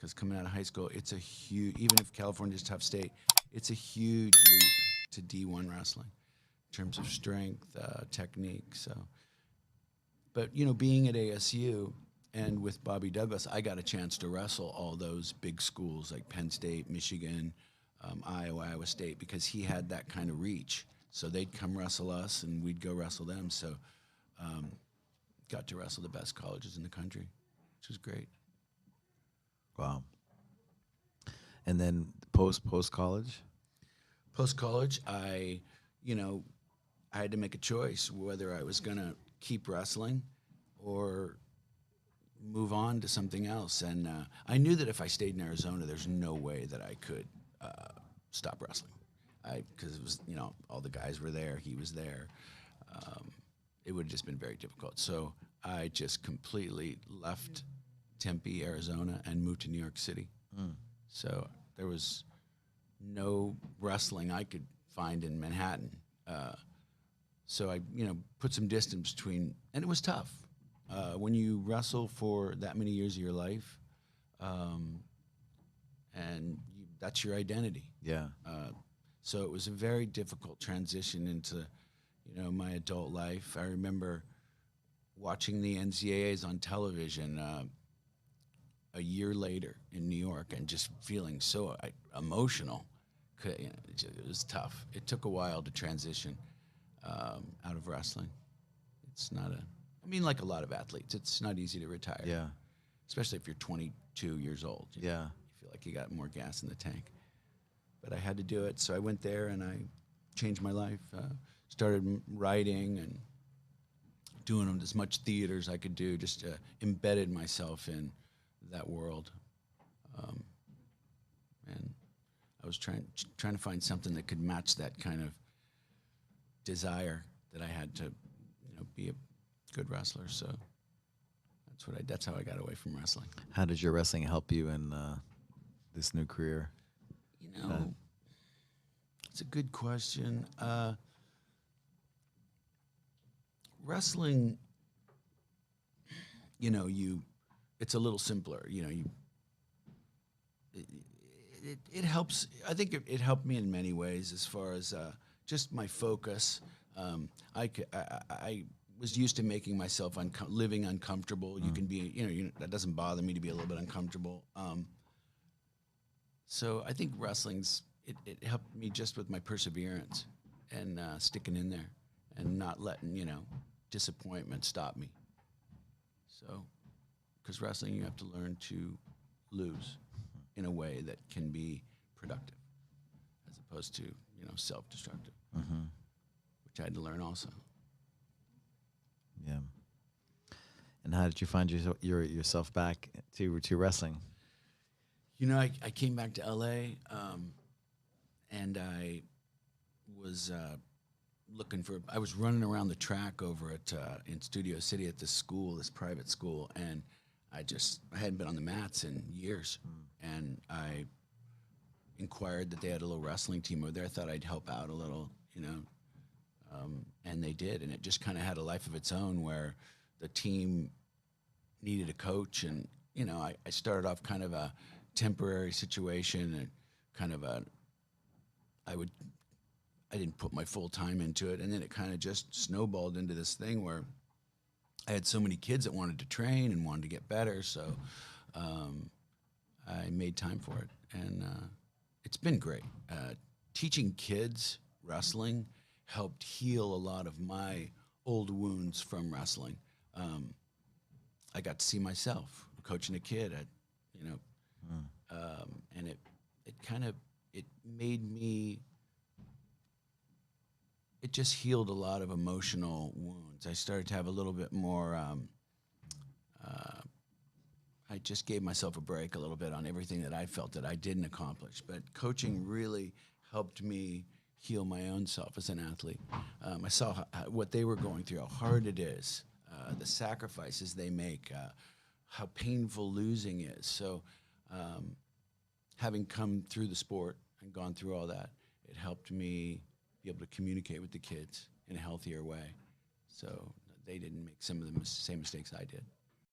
because coming out of high school, it's a huge, even if California's a tough state, it's a huge leap to D1 wrestling in terms of strength, technique. So, but being at ASU and with Bobby Douglas, I got a chance to wrestle all those big schools like Penn State, Michigan, Iowa State, because he had that kind of reach. So they'd come wrestle us, and we'd go wrestle them. So got to wrestle the best colleges in the country, which was great. Wow. And then post college? Post college, I had to make a choice whether I was going to keep wrestling or move on to something else. And I knew that if I stayed in Arizona, there's no way that I could stop wrestling. Because it was, all the guys were there, he was there. It would have just been very difficult. So I just completely left Tempe, Arizona, and moved to New York City. So there was no wrestling I could find in Manhattan. So I, put some distance between, and it was tough. When you wrestle for that many years of your life, that's your identity. Yeah. So it was a very difficult transition into, my adult life. I remember watching the NCAAs on television a year later in New York and just feeling so emotional. It was tough. It took a while to transition out of wrestling. It's not like a lot of athletes, it's not easy to retire. Yeah. Especially if you're 22 years old. Yeah. You feel like you got more gas in the tank. But I had to do it, so I went there and I changed my life. Started writing and doing as much theater as I could do, just embedded myself in that world. And I was trying to find something that could match that kind of desire that I had to, be a good wrestler. So that's how I got away from wrestling. How did your wrestling help you in this new career? It's a good question. Wrestling, it's a little simpler. It helps. I think it helped me in many ways as far as just my focus. I was used to making myself living uncomfortable. You can be, that doesn't bother me to be a little bit uncomfortable. So I think wrestling's, it helped me just with my perseverance and sticking in there and not letting, disappointment stop me. So, because wrestling, you have to learn to lose in a way that can be productive as opposed to, self-destructive, which I had to learn also. Yeah. And how did you find yourself back to wrestling? I came back to LA, and I was I was running around the track over at in Studio City at this private school, and I hadn't been on the mats in years, and I inquired that they had a little wrestling team over there. I thought I'd help out a little, and they did, and it just kind of had a life of its own where the team needed a coach, and I started off kind of a temporary situation and kind of I didn't put my full time into it, and then it kind of just snowballed into this thing where I had so many kids that wanted to train and wanted to get better, so I made time for it, and it's been great. Teaching kids wrestling helped heal a lot of my old wounds from wrestling. I got to see myself coaching a kid and it made me. It just healed a lot of emotional wounds. I started to have a little bit more. I just gave myself a break a little bit on everything that I felt that I didn't accomplish. But coaching really helped me heal my own self as an athlete. I saw what they were going through, how hard it is, the sacrifices they make, how painful losing is. So having come through the sport and gone through all that, it helped me be able to communicate with the kids in a healthier way. So they didn't make some of the same mistakes I did.